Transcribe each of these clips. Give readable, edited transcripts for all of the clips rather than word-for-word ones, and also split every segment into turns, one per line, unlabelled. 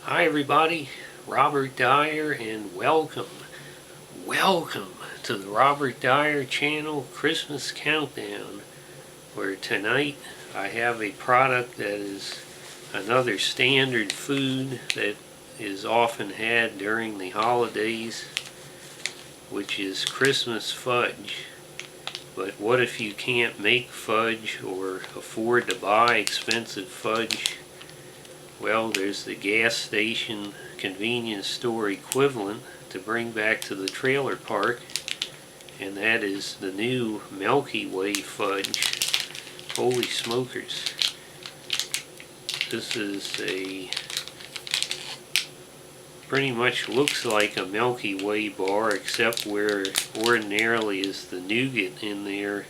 Hi everybody, Robert Dyer, and welcome to the Robert Dyer channel Christmas Countdown, where tonight I have a product that is another standard food that is often had during the holidays, which is Christmas fudge. But what if you can't make fudge or afford to buy expensive fudge? Well, there's the gas station convenience store equivalent to bring back to the trailer park, and that is the new Milky Way Fudge. Holy smokers. This is pretty much looks like a Milky Way bar, except where ordinarily is the nougat in there,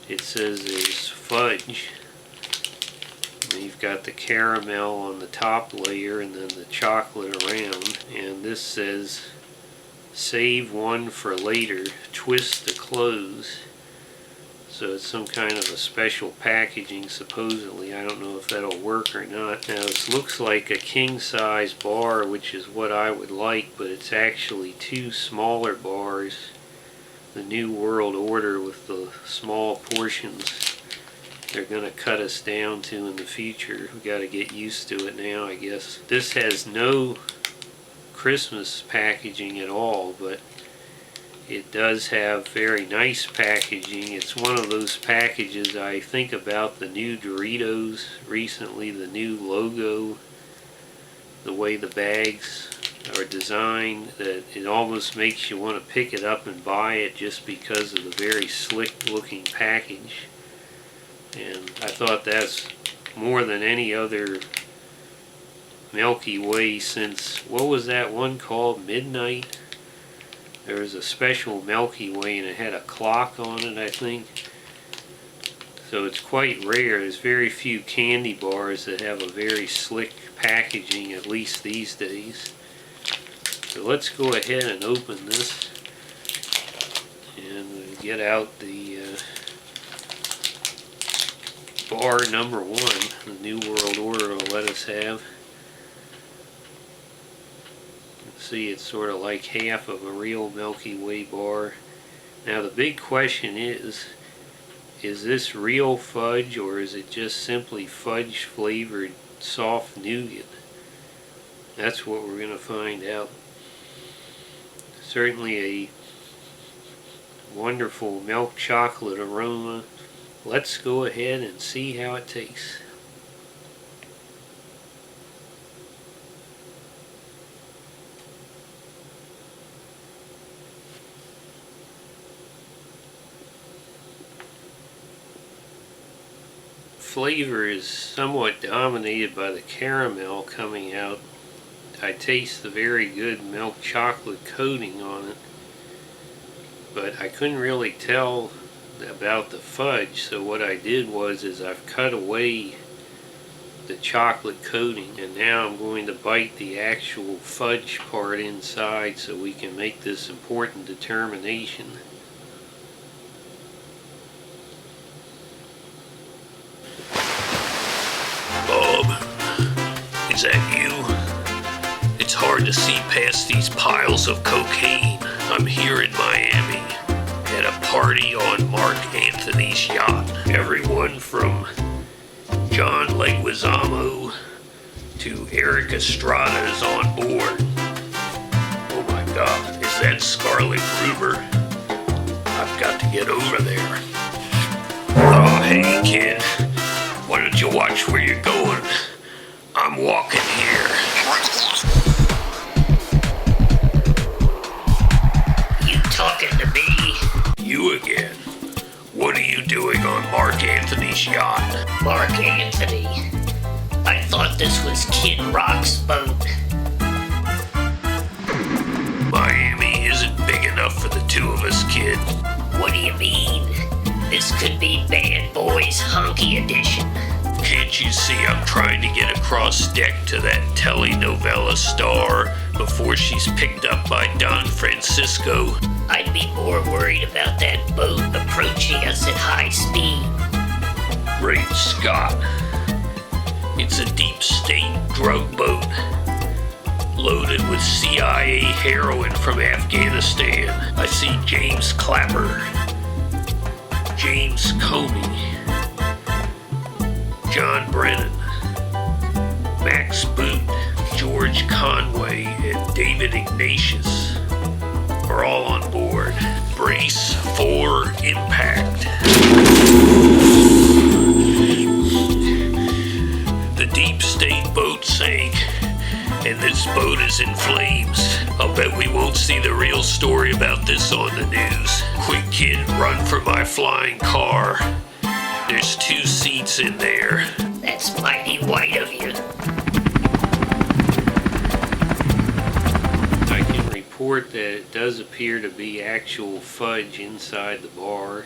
it says there's fudge. You've got the caramel on the top layer and then the chocolate around, and this says save one for later, twist to close. So it's some kind of a special packaging supposedly. I don't know if that'll work or not. Now this looks like a king size bar, which is what I would like, but it's actually two smaller bars. The New World Order with the small portions they're going to cut us down to in the future. We got to get used to it now, I guess. This has no Christmas packaging at all, but it does have very nice packaging. It's one of those packages I think about the new Doritos recently, the new logo, the way the bags are designed, that it almost makes you want to pick it up and buy it just because of the very slick looking package. And I thought that's more than any other Milky Way since, what was that one called, Midnight? There was a special Milky Way and it had a clock on it, I think. So it's quite rare. There's very few candy bars that have a very slick packaging, at least these days. So let's go ahead and open this and get out the bar number one, the New World Order will let us have. See, it's sort of like half of a real Milky Way bar. Now the big question is this real fudge or is it just simply fudge flavored soft nougat? That's what we're going to find out. Certainly a wonderful milk chocolate aroma. Let's go ahead and see how it tastes. Flavor is somewhat dominated by the caramel coming out. I taste the very good milk chocolate coating on it, but I couldn't really tell about the fudge, so what I did was I've cut away the chocolate coating, and now I'm going to bite the actual fudge part inside so we can make this important determination.
Bob, is that you? It's hard to see past these piles of cocaine. I'm here in Miami at a party on Mark Anthony's yacht. Everyone from JohnLeguizamo to Erik Estrada is on board. Oh my God, is that Scarlet Gruber? I've got to get over there. Oh, hey kid, why don't you watch where you're going? I'm walking here.
You talking to me?
You again. What are you doing on Mark Anthony's yacht?
Mark Anthony? I thought this was Kid Rock's boat.
Miami isn't big enough for the two of us, kid.
What do you mean? This could be Bad Boys Honky Edition.
Can't you see I'm trying to get across deck to that telenovela star before she's picked up by Don Francisco?
I'd be more worried about that boat approaching us at high speed.
Great Scott. It's a deep state drug boat. loaded with CIA heroin from Afghanistan. I see James Clapper, James Comey, John Brennan, Max Boot, George Conway, and David Ignatius are all on board. Brace for impact. The deep state boat sank, and this boat is in flames. I'll bet we won't see the real story about this on the news. Quick, kid, run for my flying car. There's 2 seats in there.
That's mighty white of you.
I can report that it does appear to be actual fudge inside the bar.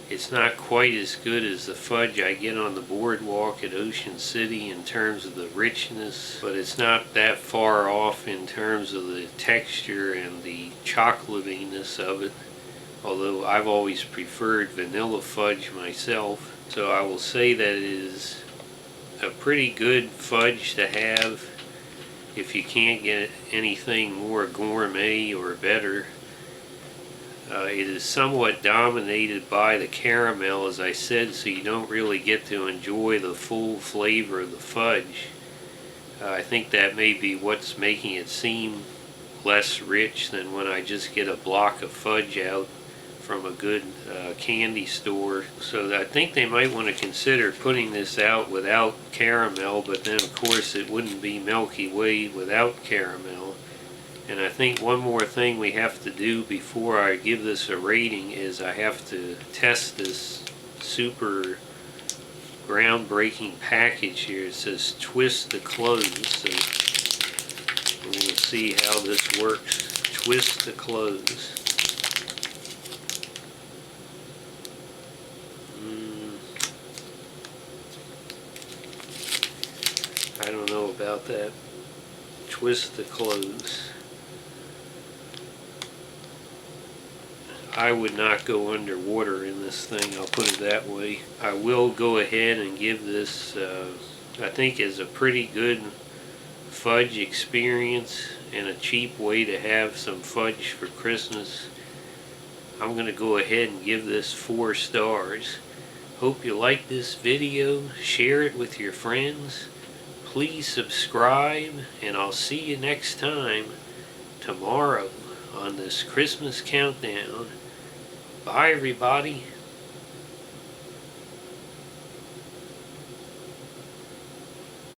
It's not quite as good as the fudge I get on the boardwalk at Ocean City in terms of the richness, but it's not that far off in terms of the texture and the chocolatiness of it, although I've always preferred vanilla fudge myself. So I will say that it is a pretty good fudge to have if you can't get anything more gourmet or better. It is somewhat dominated by the caramel, as I said, so you don't really get to enjoy the full flavor of the fudge. I think that may be what's making it seem less rich than when I just get a block of fudge out from a good candy store. So I think they might want to consider putting this out without caramel, but then of course it wouldn't be Milky Way without caramel. And I think one more thing we have to do before I give this a rating is I have to test this super groundbreaking package here. It says twist to close, so we're going to see how this works. Twist to close. I don't know about that. Twist to close. I would not go underwater in this thing, I'll put it that way. I will go ahead and give this, I think, is a pretty good fudge experience and a cheap way to have some fudge for Christmas. I'm going to go ahead and give this 4 stars. Hope you like this video. Share it with your friends. Please subscribe, and I'll see you next time, tomorrow, on this Christmas countdown. Bye, everybody.